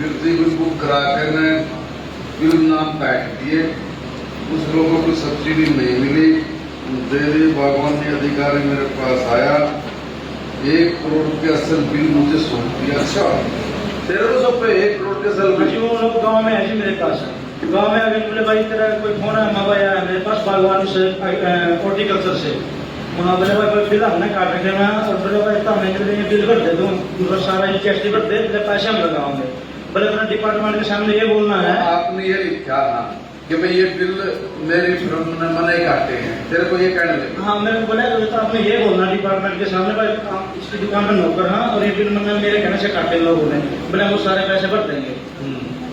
बिरती bill book करा कर ने बिल नाम काट दिए, उस लोगों को सब्सिडी नहीं मिली। देवी बागवानी अधिकारी मेरे पास आया, 1 करोड़ के असल बिल मुझे सौंप दिया। अच्छा 1300 पे 1 करोड़ के असल बिल। वो लोग गाँव में है जी, मेरे पास गाँव में अभी बोले भाई तेरा कोई फोन है मंगाया है मेरे पास बागवानी से, हॉर्टिकल्चर से। वहाँ बोले भाई कोई बिल हमने काट रखे हैं और बोले भाई इतना महंगे बिल भर दे दूँ, सारा GST भर दे, पैसे हम लगाओगे। बोले अपना डिपार्टमेंट के सामने ये बोलना है। आपने ये लिखा ना कि भाई ये बिल मेरी फर्म ने मना ही काटे हैं, तेरे को ये कहने लगे। हाँ मैंने बोला तो आपने ये बोलना डिपार्टमेंट के सामने भाई इसकी दुकान पर नौकर हाँ, और ये बिल मैंने मेरे कहने से काटे लोगों ने। बोले वो सारे पैसे भर देंगे।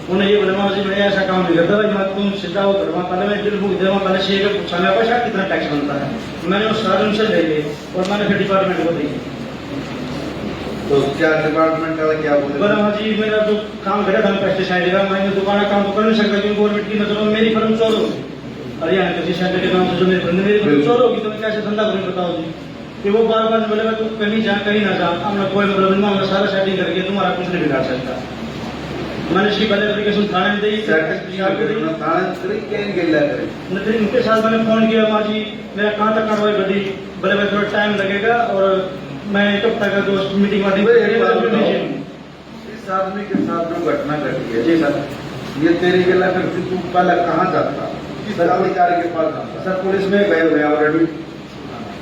उन्हें ये बोला जी मैं ऐसा काम नहीं करता भाई, मैं तुम सीधा वो करवा, पहले मैं बिल बुक देवा, पहले से ये पूछा मेरे पैसा कितना टैक्स बनता है। मैंने वो सारे उनसे ले लिए और मैंने फिर डिपार्टमेंट को दी। तो क्या डिपार्टमेंट वाला क्या बोले? बोला हाँ जी मेरा जो काम करा था पेस्टिसाइड का, मैं दुकान का काम तो कर नहीं सकता क्योंकि गवर्नमेंट की नजरों में मेरी फर्म चोर होगी। हरियाणा कृषि सेंटर के नाम से जो मेरी फर्म चोर होगी तो मैं कैसे धंधा करूँ बताओ जी। कि वो बार बार बोले तू कहीं जा कहीं ना जा, हमने कोई मतलब नहीं, हमने सारा सेटिंग करके तुम्हारा कुछ नहीं बिगाड़ सकता। मैंने इसकी पहले एप्लीकेशन थाने में दी, उनके साथ मैंने फोन किया वहाँ जी मेरा कहाँ तक कार्रवाई बढ़ी। बोले भाई थोड़ा टाइम लगेगा और मैं एक हफ्ता का जो मीटिंग वाली इस आदमी के साथ जो घटना घटी है जी सर, ये तेरी गला करती, तू पहले कहाँ जाता, किस अधिकारी के पास जाता? सर पुलिस में गए हुए ऑलरेडी,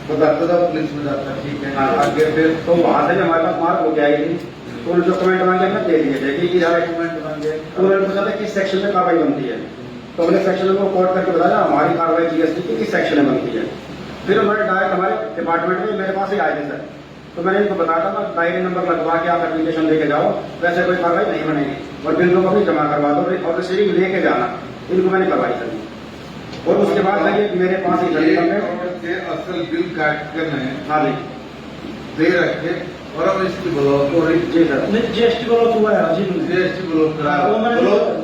बताता था पुलिस में जाता, ठीक है। आगे फिर तो वहाँ से हमारे पास मार्क हो गया थी, तो जो कमेंट मांगे मैं दे दिए थे कि डॉक्यूमेंट मांगे, तो उन्होंने पूछा था किस सेक्शन में कार्रवाई बनती है, तो हमने सेक्शन को कोट करके बताया हमारी कार्रवाई GST की किस सेक्शन में बनती है। फिर उन्होंने डायरेक्ट हमारे डिपार्टमेंट में मेरे पास ही आए थे सर, तो मैंने इनको बताया था डायरी नंबर लगवा के आप एप्लीकेशन लेके जाओ, वैसे कोई कार्रवाई नहीं बनेगी और बिलों को भी जमा करवा दो और रिसीविंग लेके जाना। इनको मैंने करवाई सर, और उसके बाद लगे मेरे पास ही के असल बिल काट कर हाँ जी दे रखे और अब इसकी ब्लॉक हो रही। जी सर नहीं GST ब्लॉक हुआ है जी, GST ब्लॉक करा,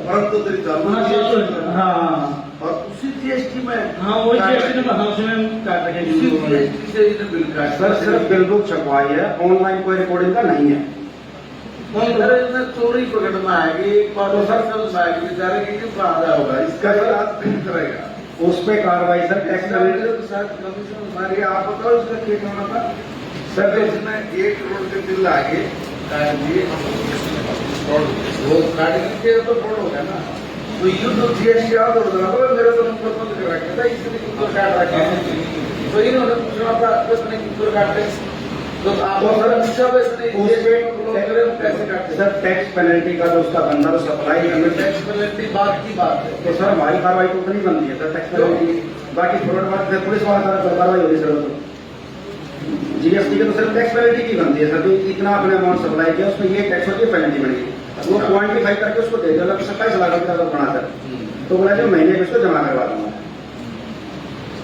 परंतु तेरी चालू हाँ और उसी GST में हाँ वही GST में हाँ उसमें काट रखे उसी GST से इन्हें बिल काट। सर सिर्फ बिल बुक छपवाई है, ऑनलाइन कोई रिकॉर्डिंग का नहीं है। चोरी पकड़ना है कि एक बार समझ में आएगी बेचारे की फायदा होगा, इसका इलाज नहीं करेगा, उस पे कार्रवाई सर टैक्स कमीशन आप बताओ इसका क्या होना था। सर इसने 1 करोड़ के बिल आगे काट दिए, वो काट के तो फ्रॉड हो गया ना। तो ये तो GST याद हो रहा मेरे तो नंबर बंद कर रखे था, इसलिए कुछ काट रखे हैं। तो इन्होंने पूछना था कितने कुछ काटे, तो आप सर टैक्स पेनल्टी का जो उसका बंदा तो सप्लाई टैक्स पेनल्टी बात की बात है। तो सर हमारी कार्रवाई तो नहीं बनती है सर टैक्स पेनल्टी, बाकी फ्रॉड बात पुलिस वाला सारा कार्रवाई होगी सर। तो GST के तो सर टैक्स पेनल्टी की बनती है सर, इतना आपने अमाउंट सप्लाई किया उसमें ये टैक्स होती है पेनल्टी बनेगी, वो क्वान्टिफाई करके उसको दे दो 27 लाख रुपये का बना सर, तो बोला जो महीने में उसको जमा करवा दूंगा।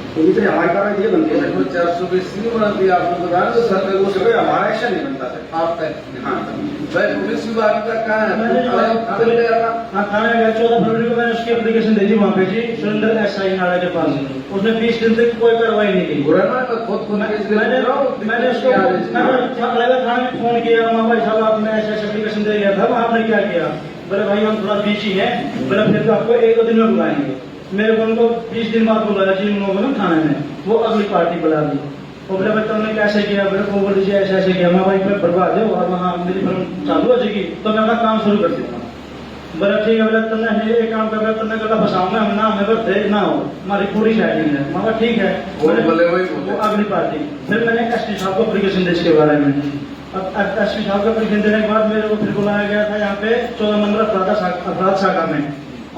तो इतनी हमारी कार्रवाई ये बनती है 420 बना दिया आपने बताया, तो सर उस पर हमारा एक्शन नहीं बनता सर। आप हाँ भाई पुलिस विभाग का कहाँ है? हाँ थाने में 14 फरवरी को मैंने उसकी एप्लीकेशन दे दी वहाँ पे जी, सुरेंद्र SI नाला के पास। उसने 20 दिन तक कोई कार्रवाई नहीं की। मैंने उसको थाने में फोन किया, भाई साहब आपने ऐसे एप्लीकेशन दे दिया था, आपने क्या किया? बोले भाई हम थोड़ा बिजी हैं, बोले फिर तो आपको 1-2 दिन में बुलाएंगे। मेरे को उनको 20 दिन बाद बुलाया जी उन लोगों ने थाने में, वो अगली पार्टी बुला दी। वो बोले भाई तुमने कैसे किया? बोले वो बोल दीजिए ऐसे ऐसे किया। मैं भाई मैं बर्बाद है और वहाँ मेरी फर्म चालू हो जाएगी तो मैं अपना काम शुरू कर देता हूँ। बोला ठीक है, बोले तुमने ये काम कर तुमने गला फंसाऊंगा हम ना, हमें बस ना हो, हमारी पूरी सेटिंग है। मैं ठीक है, वो अगली पार्टी। फिर मैंने SP साहब को एप्लीकेशन दी इसके बारे में। अब SP साहब को एप्लीकेशन देने के बाद मेरे को फिर बुलाया गया था यहाँ पे 14 नंबर अपराध शाखा में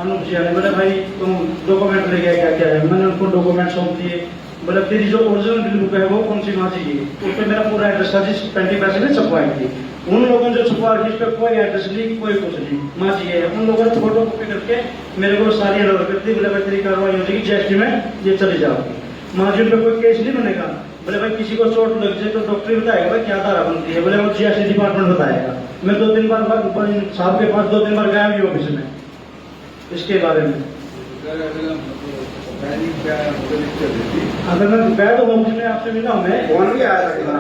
अनूप जी ने। बोले भाई तुम डॉक्यूमेंट ले गया क्या क्या है? मैंने उनको डॉक्यूमेंट सौंप दिए। बोले तेरी जो ओरिजिनल बिल बुक है वो कौन सी माची की? उस पर मेरा पूरा एड्रेस था जिस 20 पैसे में छपवाई थी। उन लोगों ने जो छपवा रखी, इस पर कोई एड्रेस नहीं, कोई कुछ नहीं, माची है। उन लोगों ने फोटो कॉपी करके मेरे को सारी अलॉट कर दी। बोले भाई तेरी कार्रवाई हो जाएगी, GST में ये चली जाओगी। माची पे कोई केस नहीं बनेगा। बोले भाई किसी को चोट लग जाए तो डॉक्टर बताएगा भाई क्या धारा बनती है? बोले वो GST डिपार्टमेंट बताएगा। मैं 2 दिन बार साहब के पास 2 दिन बार गया भी ऑफिस में इसके बारे में। अगर मैं बैठ ऑफिस में आपसे मिला हूँ, मैं कौन भी आया था?